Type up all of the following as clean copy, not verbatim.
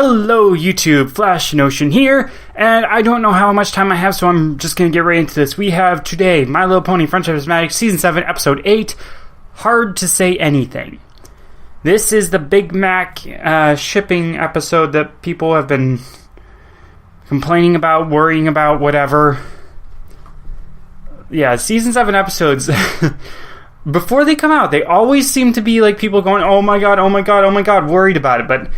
Hello YouTube, Flash Notion here, and I don't know how much time I have, so I'm just going to get right into this. We have today My Little Pony Friendship is Magic Season 7, Episode 8, Hard to Say Anything. This is the Big Mac shipping episode that people have been complaining about, worrying about, whatever. Yeah, Season 7 episodes, before they come out, they always seem to be like people going, oh my god, oh my god, oh my god, worried about it, but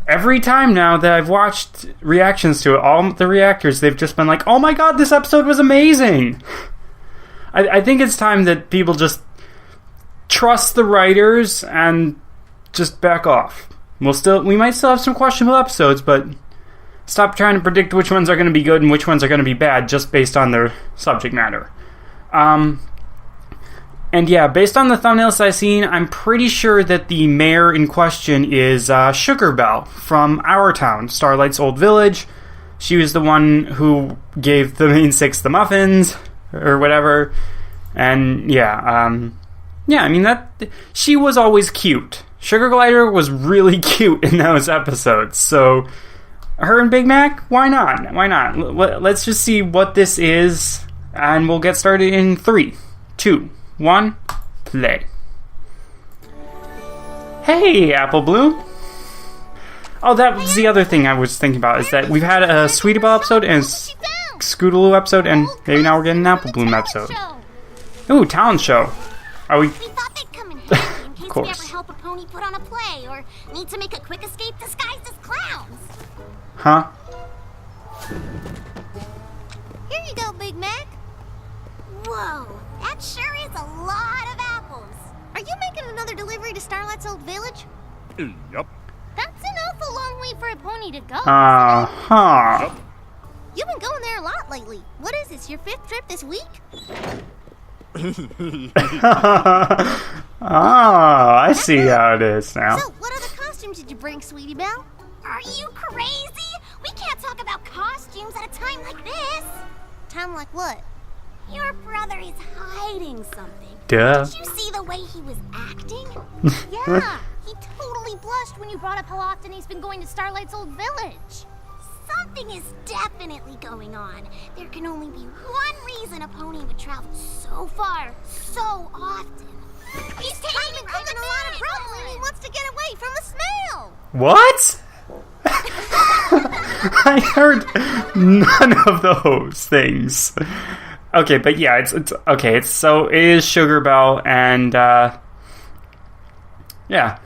every time now that I've watched reactions to it, all the reactors, they've just been like, oh my god, this episode was amazing! I think it's time that people just trust the writers and just back off. We might still have some questionable episodes, but stop trying to predict which ones are going to be good and which ones are going to be bad just based on their subject matter. And yeah, based on the thumbnails I've seen, I'm pretty sure that the mayor in question is Sugar Belle from our town, Starlight's old village. She was the one who gave the main six the muffins, or whatever. And yeah, I mean, she was always cute. Sugar Glider was really cute in those episodes, so her and Big Mac, why not? Why not? Let's just see what this is, and we'll get started in 3, 2, 1, play. Hey, Apple Bloom. Oh, that was the other thing I was thinking about, is that we've had a Sweetie Belle episode and a Scootaloo episode, and maybe now we're getting an Apple Bloom episode. Ooh, talent show. Are we? We thought they'd come in handy in case we course. ever help a pony put on a play or need to make a quick escape disguised as clowns. Huh? Here you go, Big Mac. Whoa, that sure is a lot of apples. Are you making another delivery to Starlight's old village? Yup. That's an awful long way for a pony to go. Uh-huh. You've been going there a lot lately. What is this, your 5th trip this week? Oh, I see how it is now. So, what other costumes did you bring, Sweetie Belle? Are you crazy? We can't talk about costumes at a time like this. Time like what? Your brother is hiding something. Duh. Did you see the way he was acting? Yeah, he totally blushed when you brought up how often he's been going to Starlight's old village. Something is definitely going on. There can only be one reason a pony would travel so far, so often. He's taking a lot of trouble and he wants to get away from the smell. What? I heard none of those things. Okay, but yeah, it's okay. It is Sugar Belle, and yeah,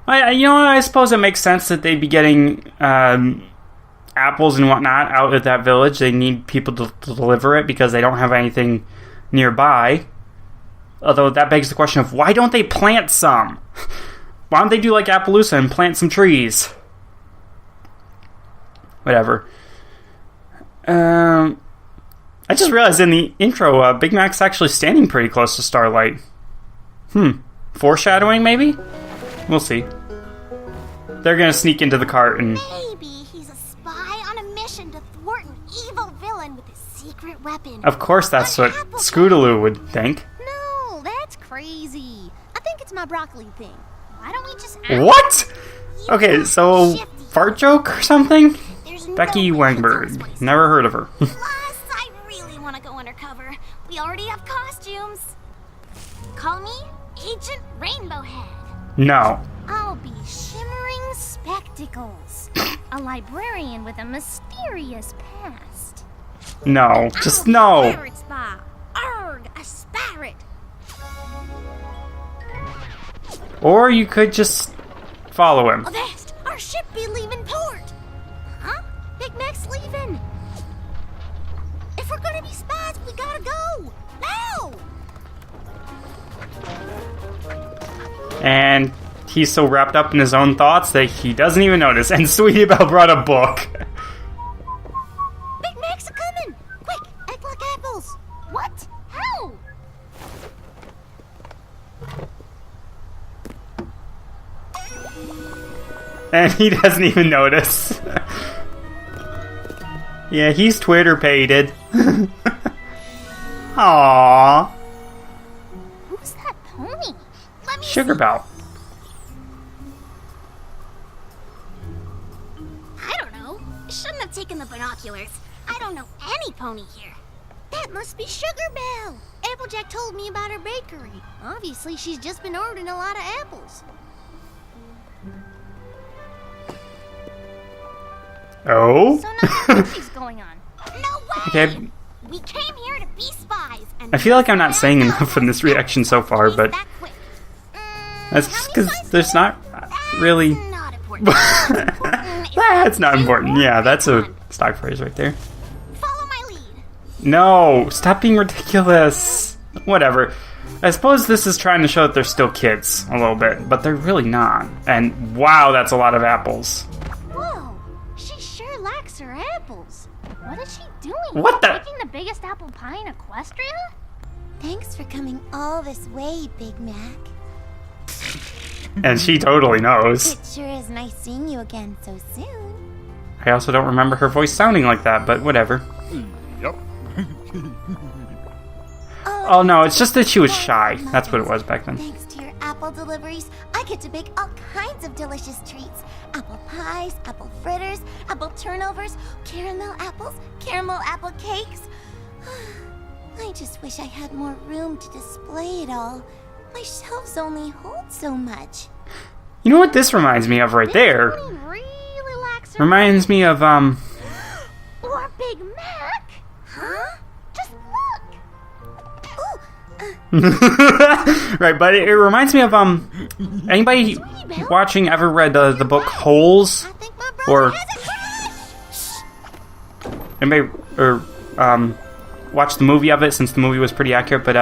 I suppose it makes sense that they'd be getting apples and whatnot out of that village. They need people to deliver it because they don't have anything nearby. Although that begs the question of, why don't they plant some? Why don't they do like Appaloosa and plant some trees? Whatever. I just realized in the intro, Big Mac's actually standing pretty close to Starlight. Foreshadowing, maybe? We'll see. They're gonna sneak into the cart and... Maybe he's a spy on a mission to thwart an evil villain with a secret weapon. Of course that's what Scootaloo would think. No, that's crazy. I think it's my broccoli thing. Why don't we just... What? Okay, so fart joke or something? There's Becky no way that's Wangberg. always what he Never heard of her. Plus, I really want to go undercover. We already have costumes. Call me Agent Rainbow Head. No. I'll be Shimmering Spectacles, a librarian with a mysterious past. No. Just I'll be no. Pirate Spy. Arg, a spirit. Or you could just follow him. Avast, our ship be leaving port. Huh? Big Mac's leaving. If we're gonna be spies, we gotta go. Now! And he's so wrapped up in his own thoughts that he doesn't even notice. And Sweetie Belle brought a book. Big Mac's a-coming. Quick, act like apples. What? How? And he doesn't even notice. Yeah, he's Twitter-pated. Aww. Who's that pony? Let me Sugar see. Belle. I taking the binoculars. I don't know any pony here. That must be Sugar Belle. Applejack told me about her bakery. Obviously, she's just been ordering a lot of apples. Oh? So nothing fishy's going on. No way! Okay. We came here to be spies. And I feel like I'm not saying enough in this reaction so far, but that's just because there's not really... Not important. That's not important. Yeah, that's a stock phrase right there. Follow my lead. No, stop being ridiculous. Whatever. I suppose this is trying to show that they're still kids a little bit, but they're really not. And wow, that's a lot of apples. Whoa, she sure likes her apples. What is she doing? What the? Making the biggest apple pie in Equestria? Thanks for coming all this way, Big Mac. And she totally knows. It sure is nice seeing you again so soon. I also don't remember her voice sounding like that, but whatever. Yep. Oh no, it's just that she was shy. That's what it was back then. Thanks to your apple deliveries, I get to bake all kinds of delicious treats. Apple pies, apple fritters, apple turnovers, caramel apples, caramel apple cakes. I just wish I had more room to display it all. My shelves only hold so much. You know what this reminds me of right there? Really likes her. Reminds me of, Or Big Mac? Huh? Just look. Ooh. Right, but it reminds me of, anybody watching ever read the book Holes? I think my Or- brother has a crush. Anybody, or, watched the movie of it, since the movie was pretty accurate, but,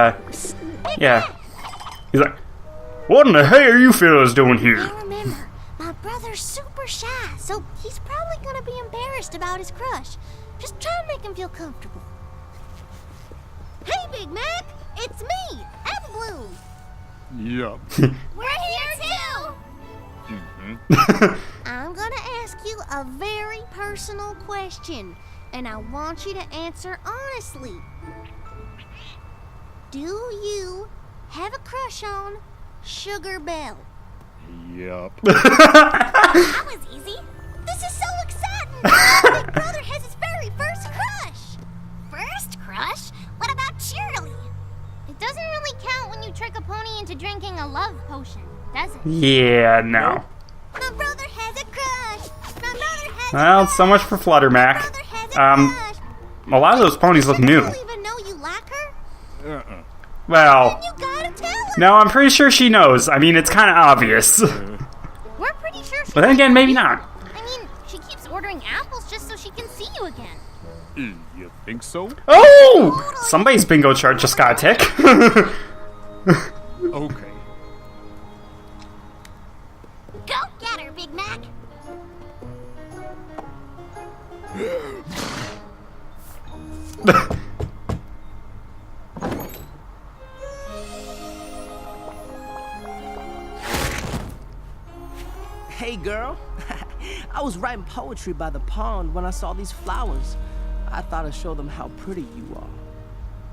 yeah. He's like, what in the hell are you fellas doing here? Now remember, my brother's super shy, so he's probably gonna be embarrassed about his crush. Just try and make him feel comfortable. Hey, Big Mac! It's me, Apple Bloom! Yep. We're here too! I'm gonna ask you a very personal question, and I want you to answer honestly. Do you have a crush on Sugar Belle? Yep. That was easy. This is so exciting! My big brother has his very first crush! First crush? What about Shirley? It doesn't really count when you trick a pony into drinking a love potion, does it? Yeah, no. My brother has a crush! My brother has Well, a crush! so much for Fluttermac. My brother has a crush! A lot of those ponies look new. You don't even know you like her? Well, You gotta tell her! no, I'm pretty sure she knows. I mean, it's kind of obvious. We're pretty sure she But then again, maybe not. I mean, she keeps ordering apples just so she can see you again. You think so? Oh! Somebody's bingo chart just got a tick. Okay. Go get her, Big Mac! Hey girl, I was writing poetry by the pond when I saw these flowers. I thought I'd show them how pretty you are.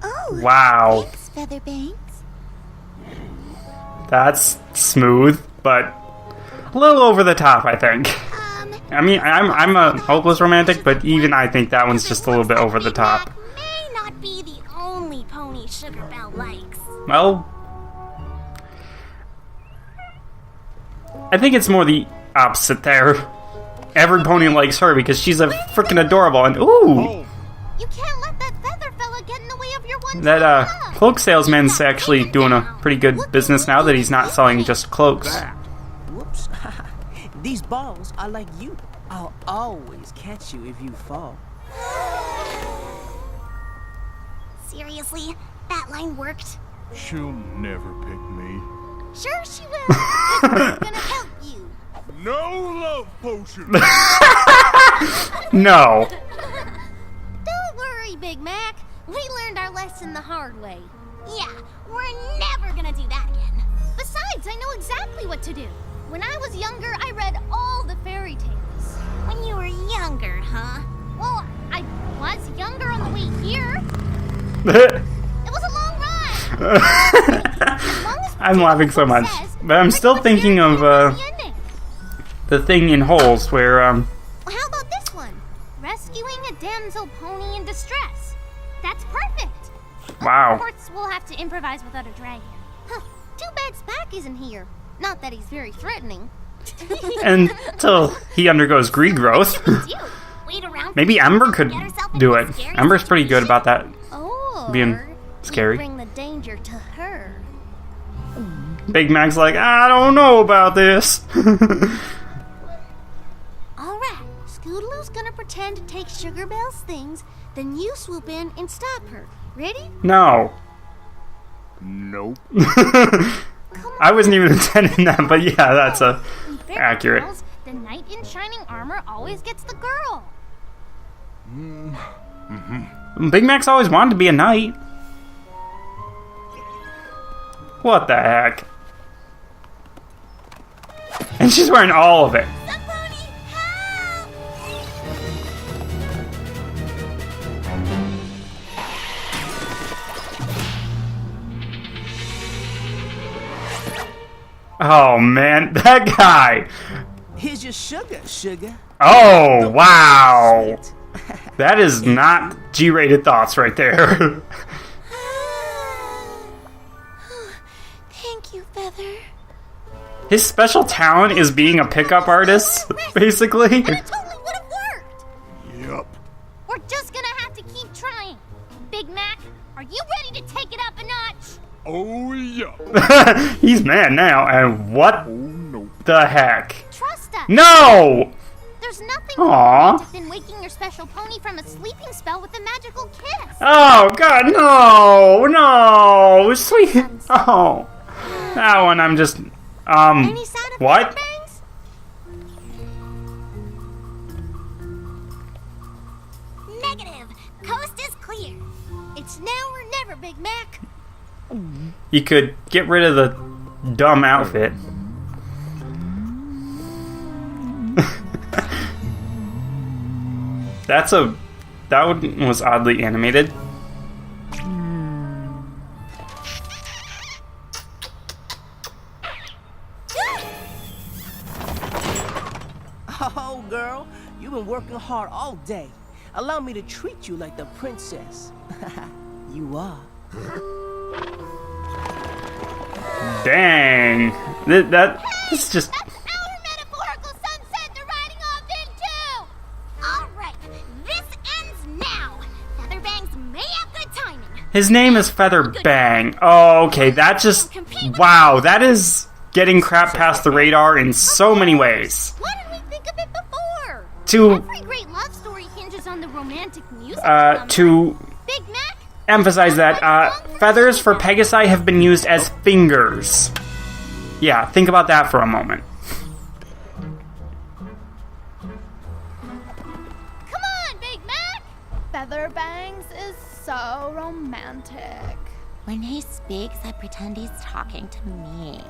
Oh, Wow. thanks, Featherbanks. That's smooth, but a little over the top, I think. I mean, I'm a hopeless romantic, but even I think that one's just a little bit over the top. May not be the only pony Sugar Belle likes. Well, I think it's more the opposite there. Every pony likes her because she's a freaking adorable, and ooh, You can't let that feather fella get in the way of your one. that cloak salesman's actually doing a pretty good business now that he's not selling just cloaks. Whoops. These balls are like you. I'll always catch you if you fall. Seriously, that line worked. She'll never pick me. Sure she will. 'Cause we're gonna help you. No love potion! No. Don't worry, Big Mac. We learned our lesson the hard way. Yeah, we're never gonna do that again. Besides, I know exactly what to do. When I was younger, I read all the fairy tales. When you were younger, huh? Well, I was younger on the way here. It was a long ride. As long as I'm laughing so much, but I'm still thinking of the ending. the thing in Holes where How about this one? Rescuing damsel pony in distress. That's perfect. Wow. Of course, we'll have to improvise without a dragon. Huh. Too bad Spack isn't here. Not that he's very threatening. Until he undergoes Greed growth. Wait around. Maybe Ember could do it. Ember's pretty good about that. Or Being scary. Bring the danger to her. Big Mac's like, I don't know about this. Alright, Scootaloo's gonna pretend to take Sugar Bell's things, then you swoop in and stop her. Ready? No. Nope. I wasn't even intending that, but yeah, that's In fairy accurate. tales, the knight in shining armor always gets the girl. Big Mac's always wanted to be a knight. What the heck? And she's wearing all of it. Somebody help! Oh man, that guy. Here's your sugar. Oh, wow. That is not G-rated thoughts right there. Thank you, Feather. His special talent is being a pickup artist, basically. And it totally would have worked. Yup. We're just gonna have to keep trying. Big Mac, are you ready to take it up a notch? Oh, yeah. He's mad now, and what Oh, no. the heck? Trust us. No! There's nothing Aw. more than waking your special pony from a sleeping spell with a magical kiss. Oh, God, no! Sweet. Oh. That one, I'm just, Any sound of what? bangs? Negative. Coast is clear. It's now or never, Big Mac. You could get rid of the dumb outfit. That one was oddly animated. Oh, girl, you've been working hard all day. Allow me to treat you like the princess. You are. Dang. That's just... That's our metaphorical sunset they're riding off into! Alright, this ends now. Featherbangs may have good timing. His name is Feather Bang. Oh, okay, that just... Wow, that is getting crap past the radar in so many ways. Why didn't we think of it before? To, Every great love story hinges on the romantic music number. to Big Mac? emphasize that, feathers for Pegasi have been used as fingers. Yeah, think about that for a moment. Come on, Big Mac! Featherbangs is so romantic. When he speaks, I pretend he's talking to me.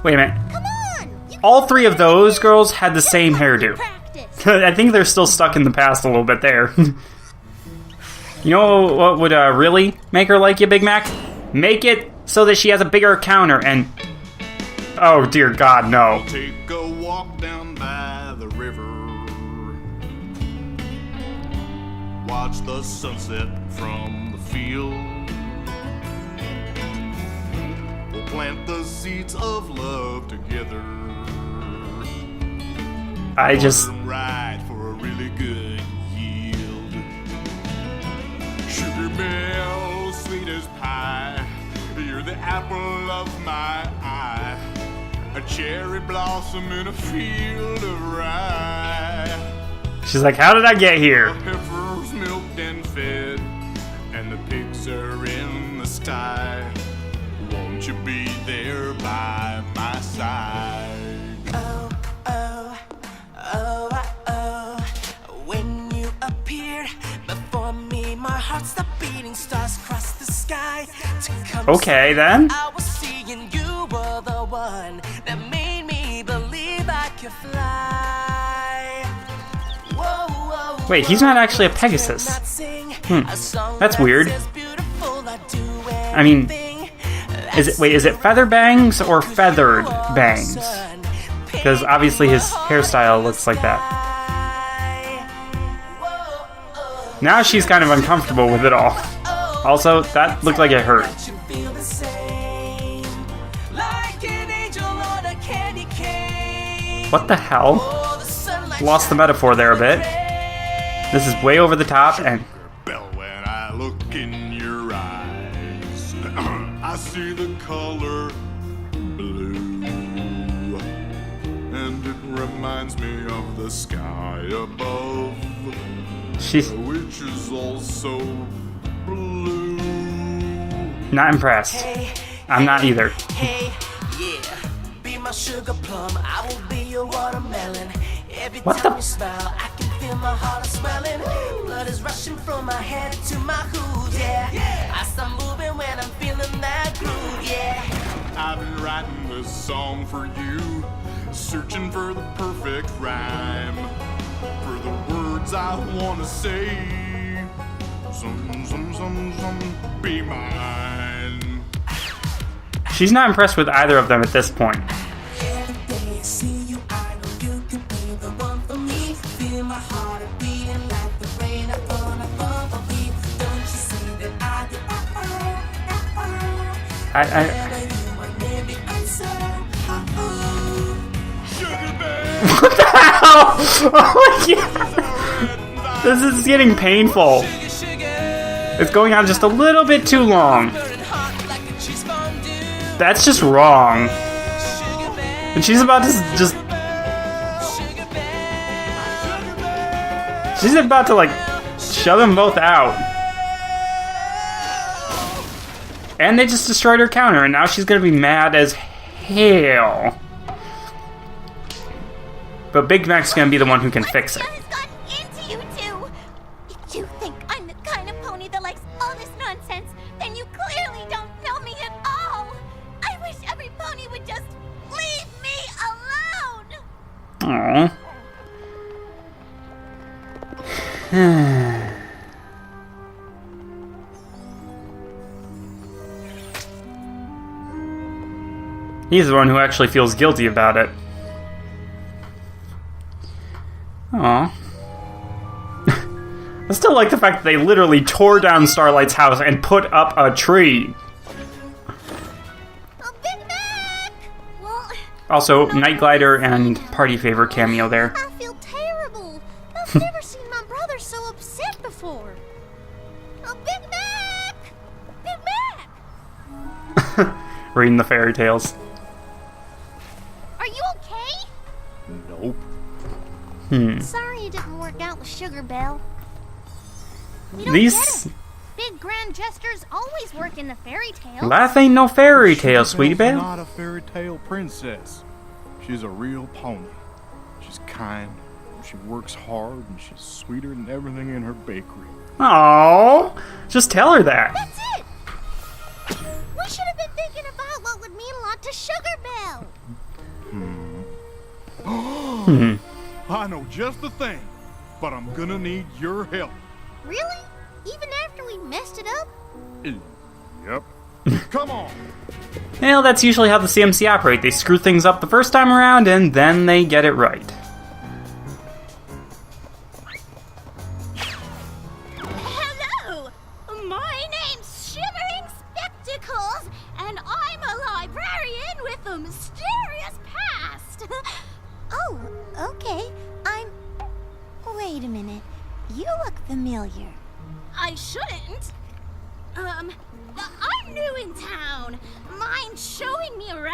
Wait a minute. Come on! You All three of those girls had the same hairdo. practice. I think they're still stuck in the past a little bit there. You know what would really make her like you, Big Mac? Make it so that she has a bigger counter and... Oh, dear God, no. Take a walk down by the river. Watch the sunset from the field. We'll plant the seeds of love together. I just... Right for a really good yield. Sugar Bell, sweet as pie. You're the apple of my eye. A cherry blossom in a field of rye. She's like, how did I get The here? heifer's milked and fed, and the pigs are in the sty. Won't you be there by my side? When you appeared before me, my heart stopped beating, stars crossed the sky to come. Okay, then. I was seeing you were the one that made me believe I could fly. Whoa, whoa, Wait, he's not actually a Pegasus. That's weird. I mean, is it Feather Bangs or Feathered Bangs? Because obviously his hairstyle looks like that. Now she's kind of uncomfortable with it all. Also, that looked like it hurt. What the hell? Lost the metaphor there a bit. This is way over the top and... Bell, when I look in your eyes, I see the color blue, and it reminds me of the sky above, She's which is also blue. not impressed. I'm not either. Hey, yeah. Be my sugar plum, I will be your watermelon. Every What time the- you smile, I can feel my heart swelling. Blood is rushing from my head to my hooves, yeah. I start moving when I'm feeling that groove, yeah. I've been writing this song for you, searching for the perfect rhyme, for the words I want to say. Be mine. She's not impressed with either of them at this point. Every day I see you, I know you could be the one for me. Feel my heart beating like the rain upon a bumblebee. Don't you see that I do? Sugar bear. What the hell? Oh my god! This is getting painful. It's going on just a little bit too long. That's just wrong. And she's about to just... She's about to, like, shut them both out. And they just destroyed her counter, and now she's gonna be mad as hell. But Big Mac's gonna be the one who can fix it. What has gotten into you two? If you think I'm the kind of pony that likes all this nonsense, then you clearly don't know me at all. I wish every pony would just leave me alone. Aww. He's the one who actually feels guilty about it. Aw. I still like the fact that they literally tore down Starlight's house and put up a tree. Oh, Big Mac! Well, Also, Night Glider and Party Favor cameo there. I feel terrible. I've never seen my brother so upset before. Oh, Big Mac! Big Mac! Reading the fairy tales. Are you okay? Nope. Sorry it didn't work out with Sugar Belle. We don't These... get it. Big grand gestures always work in the fairy tales. Life ain't no fairy tale, sweetie Bell's belle. not a fairy tale princess. She's a real pony. She's kind. She works hard, and she's sweeter than everything in her bakery. Aww. Just tell her that. That's it. We should have been thinking about what would mean a lot to Sugar Belle. I know just the thing, but I'm gonna need your help. Really? Even after we messed it up? Yep. Come on. Well, that's usually how the CMC operate. They screw things up the first time around, and then they get it right. Hello! My name's Shivering Spectacles, and I'm a librarian with a mysterious past. Oh, okay. Wait a minute. You look familiar. I shouldn't. I'm new in town. Mind showing me around?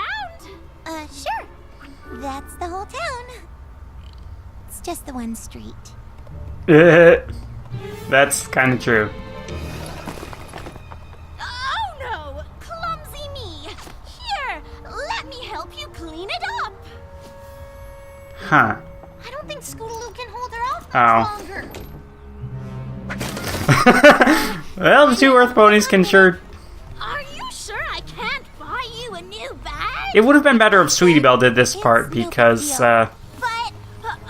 Sure. That's the whole town. It's just the one street. That's kind of true. Oh no! Clumsy me! Here, let me help you clean it up! Huh. I don't think Scootaloo can hold her off much longer. Well, the two Earth ponies can sure... Are you sure I can't buy you a new bag? It would have been better if Sweetie Belle did this part, because, But,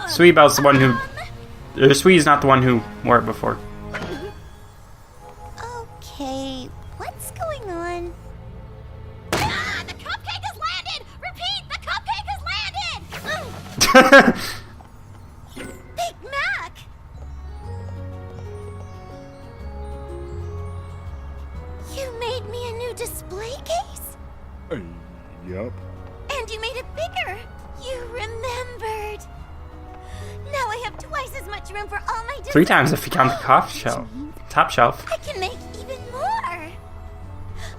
Sweetie Belle's the one who... Sweetie's not the one who wore it before. okay, what's going on? Ah, the cupcake has landed! Repeat, the cupcake has landed! Big Mac! Yup. And you made it bigger. You remembered. Now I have twice as much room for all my desserts. 3 times if you count the top shelf. I can make even more.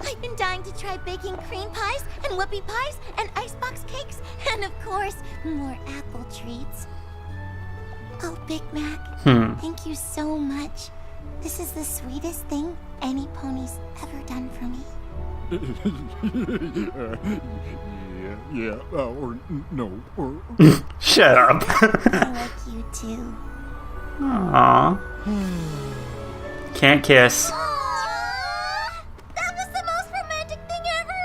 I've been dying to try baking cream pies and whoopie pies and icebox cakes and, of course, more apple treats. Oh, Big Mac, thank you so much. This is the sweetest thing any pony's ever done for me. Or no, or... Shut up. I like you too. Aww. Can't kiss. Aww, that was the most romantic thing ever!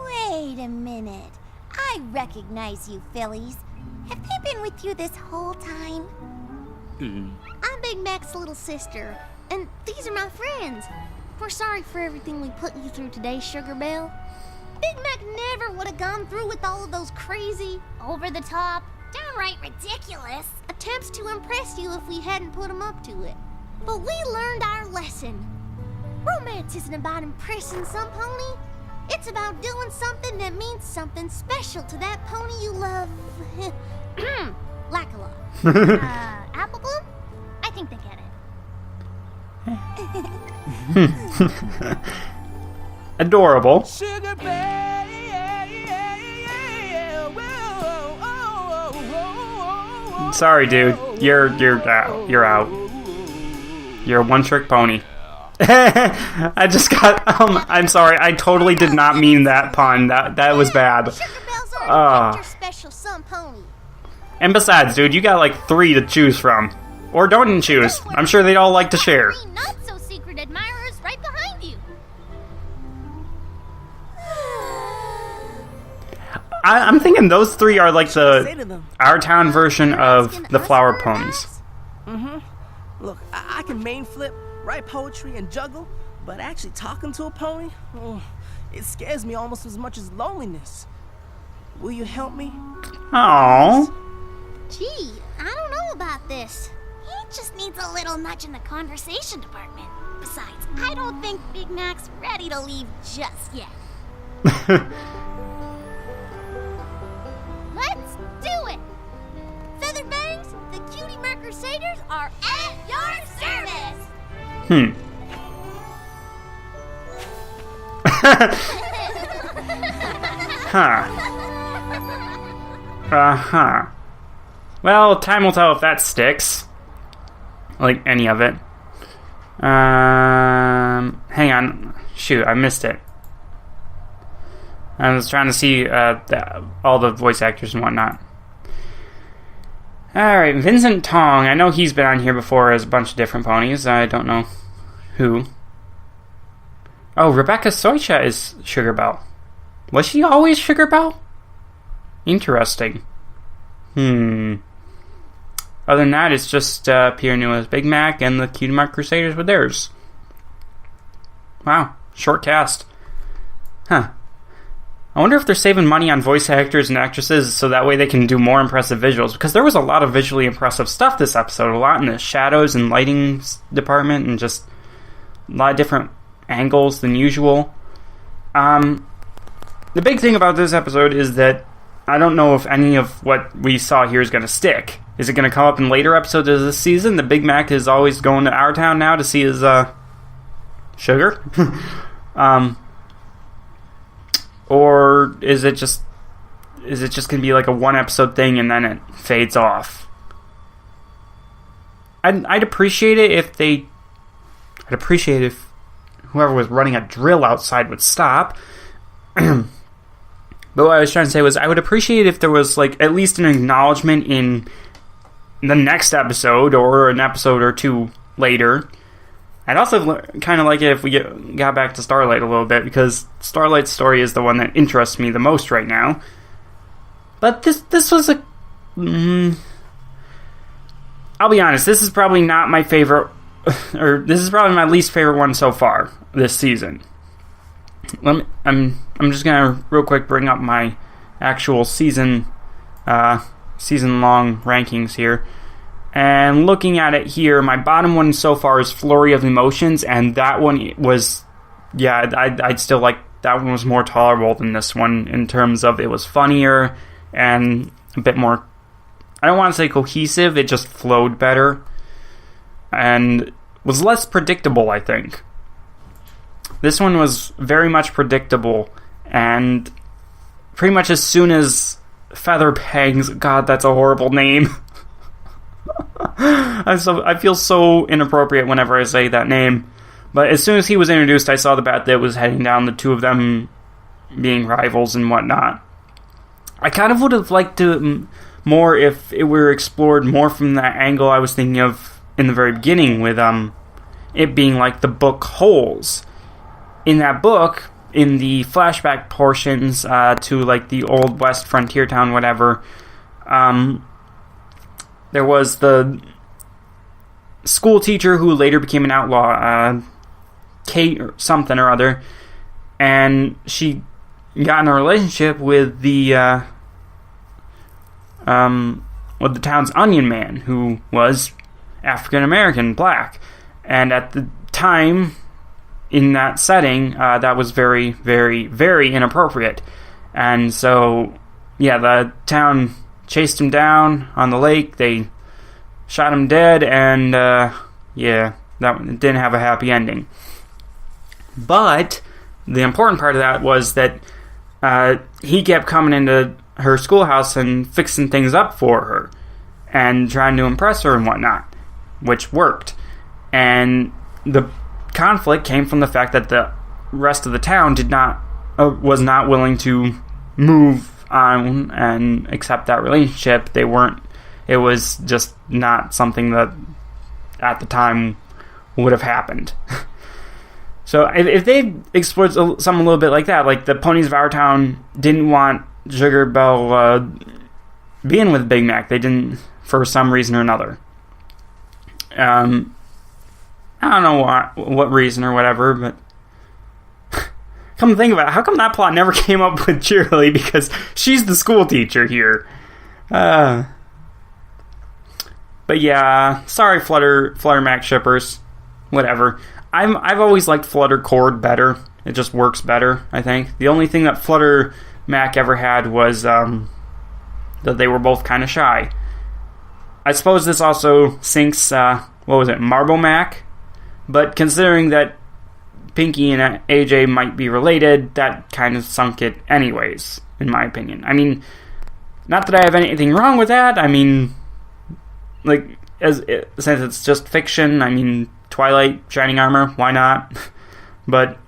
Wait a minute. I recognize you, Phillies. Have they been with you this whole time? I'm Big Mac's little sister, and these are my friends. We're sorry for everything we put you through today, Sugar Belle. Big Mac never would have gone through with all of those crazy, over-the-top, downright ridiculous attempts to impress you if we hadn't put him up to it. But we learned our lesson. Romance isn't about impressing some pony. It's about doing something that means something special to that pony you love. Like a lot. Apple Bloom? I think they get it. Adorable. Sugar Bear, Sorry, dude. You're out. You're out. You're a one-trick pony. I just got. I'm sorry. I totally did not mean that pun. That was bad. Sugar Belle's already your special son pony. And besides, dude, you got like 3 to choose from, or don't choose. I'm sure they'd all like to share. 3 not so secret admirers right behind you. I'm thinking those 3 are like our town version of the flower ponies. Look, I can main flip, write poetry, and juggle, but actually talking to a pony, it scares me almost as much as loneliness. Will you help me? Aww. Gee, I don't know about this. He just needs a little nudge in the conversation department. Besides, I don't think Big Mac's ready to leave just yet. Let's do it! Featherbangs, the Cutie Mark Crusaders are at your service! Huh. Well, time will tell if that sticks. Like, any of it. Hang on. Shoot, I missed it. I was trying to see all the voice actors and whatnot. Alright, Vincent Tong. I know he's been on here before as a bunch of different ponies. I don't know who. Oh, Rebecca Soicha is Sugar Belle. Was she always Sugar Belle? Interesting. Other than that, it's just Pierre New as Big Mac and the Cutie Mark Crusaders with theirs. Wow, short cast. Huh. I wonder if they're saving money on voice actors and actresses so that way they can do more impressive visuals, because there was a lot of visually impressive stuff this episode. A lot in the shadows and lighting department and just a lot of different angles than usual. The big thing about this episode is that I don't know if any of what we saw here is going to stick. Is it going to come up in later episodes of this season? The Big Mac is always going to our town now to see his sugar? Or is it just going to be like a 1-episode thing and then it fades off? I'd appreciate it if I'd appreciate if whoever was running a drill outside would stop. But what I was trying to say was I would appreciate if there was like at least an acknowledgement in the next episode or an episode or 2 later. I'd also kind of like it if we got back to Starlight a little bit, because Starlight's story is the one that interests me the most right now. But this was a... I'll be honest, this is probably not my favorite... or this is probably my least favorite one so far this season. I'm just gonna real quick bring up my actual season long rankings here, and looking at it here, my bottom one so far is Flurry of Emotions, and that one was, yeah, I'd still like that one was more tolerable than this one in terms of it was funnier and a bit more, I don't want to say cohesive, it just flowed better and was less predictable, I think. This one was very much predictable, and pretty much as soon as Featherbangs, God, that's a horrible name. I feel so inappropriate whenever I say that name. But as soon as he was introduced, I saw the bet that was heading down, the two of them being rivals and whatnot. I kind of would have liked to more if it were explored more from that angle I was thinking of in the very beginning, with it being like the book Holes. In that book, in the flashback portions to like the old west frontier town, whatever, there was the school teacher who later became an outlaw, Kate or something or other, and she got in a relationship with the town's onion man, who was African American, black, and at the time, in that setting, that was very, very, very inappropriate. And so, yeah, the town chased him down on the lake, they shot him dead, and yeah, that didn't have a happy ending. But the important part of that was that he kept coming into her schoolhouse and fixing things up for her and trying to impress her and whatnot, which worked. And the conflict came from the fact that the rest of the town was not willing to move on and accept that relationship. It was just not something that at the time would have happened. So if they explored something a little bit like that, like the ponies of our town didn't want Sugar Belle being with Big Mac, they didn't, for some reason or another. I don't know what reason or whatever, but come to think about it, how come that plot never came up with Cheerilee? Because she's the school teacher here. But yeah, sorry, Flutter Mac shippers. Whatever. I've always liked Flutter Cord better. It just works better, I think. The only thing that Flutter Mac ever had was that they were both kind of shy. I suppose this also sinks, Marble Mac? But considering that Pinky and AJ might be related, that kind of sunk it anyways, in my opinion. I mean, not that I have anything wrong with that. I mean, since it's just fiction, I mean, Twilight, Shining Armor, why not? But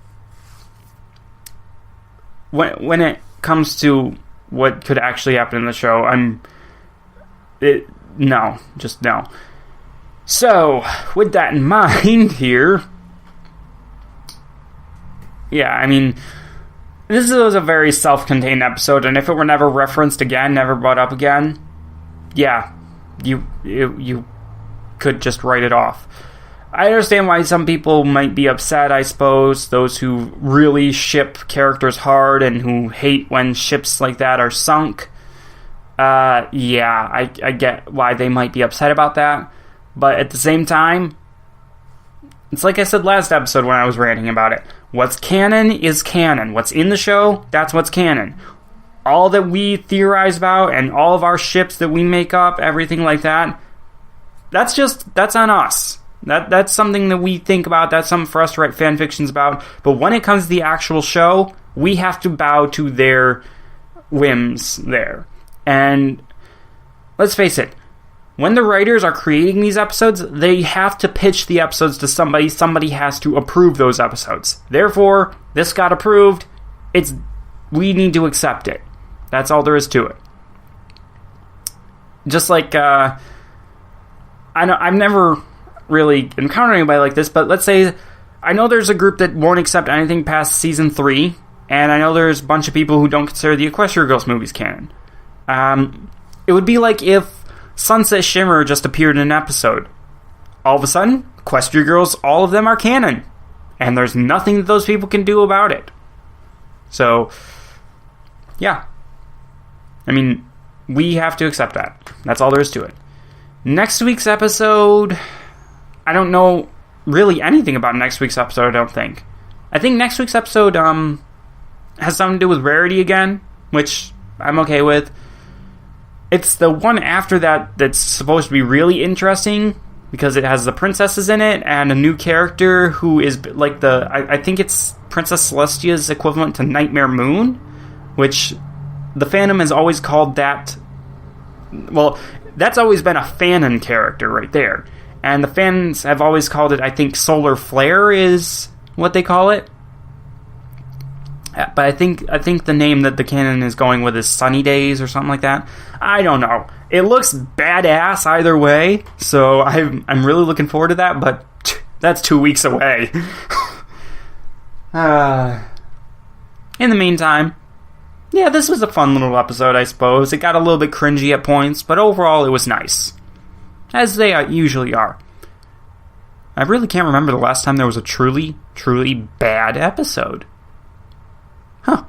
when it comes to what could actually happen in the show, no. So, with that in mind here, yeah, I mean, this was a very self-contained episode, and if it were never referenced again, never brought up again, yeah, you could just write it off. I understand why some people might be upset, I suppose, those who really ship characters hard and who hate when ships like that are sunk. Yeah, I get why they might be upset about that. But at the same time, it's like I said last episode when I was ranting about it. What's canon is canon. What's in the show, that's what's canon. All that we theorize about and all of our ships that we make up, everything like that, that's on us. That's something that we think about. That's something for us to write fan fictions about. But when it comes to the actual show, we have to bow to their whims there. And let's face it, when the writers are creating these episodes, they have to pitch the episodes to somebody. Somebody has to approve those episodes. Therefore, this got approved. We need to accept it. That's all there is to it. Just like, I know I've never really encountered anybody like this, but let's say I know there's a group that won't accept anything past season 3, and I know there's a bunch of people who don't consider the Equestria Girls movies canon. It would be like if Sunset Shimmer just appeared in an episode. All of a sudden, Equestria Girls, all of them are canon. And there's nothing that those people can do about it. So, yeah. I mean, we have to accept that. That's all there is to it. Next week's episode, I don't know really anything about next week's episode, I don't think. I think next week's episode, has something to do with Rarity again, which I'm okay with. It's the one after that that's supposed to be really interesting, because it has the princesses in it, and a new character who is like I think it's Princess Celestia's equivalent to Nightmare Moon, which the fandom has always called that... Well, that's always been a fanon character right there. And the fans have always called it, I think, Solar Flare is what they call it. But I think the name that the canon is going with is Sunny Days or something like that. I don't know. It looks badass either way, so I'm really looking forward to that, but that's 2 weeks away. In the meantime, yeah, this was a fun little episode, I suppose. It got a little bit cringy at points, but overall it was nice. As they usually are. I really can't remember the last time there was a truly, truly bad episode. Huh.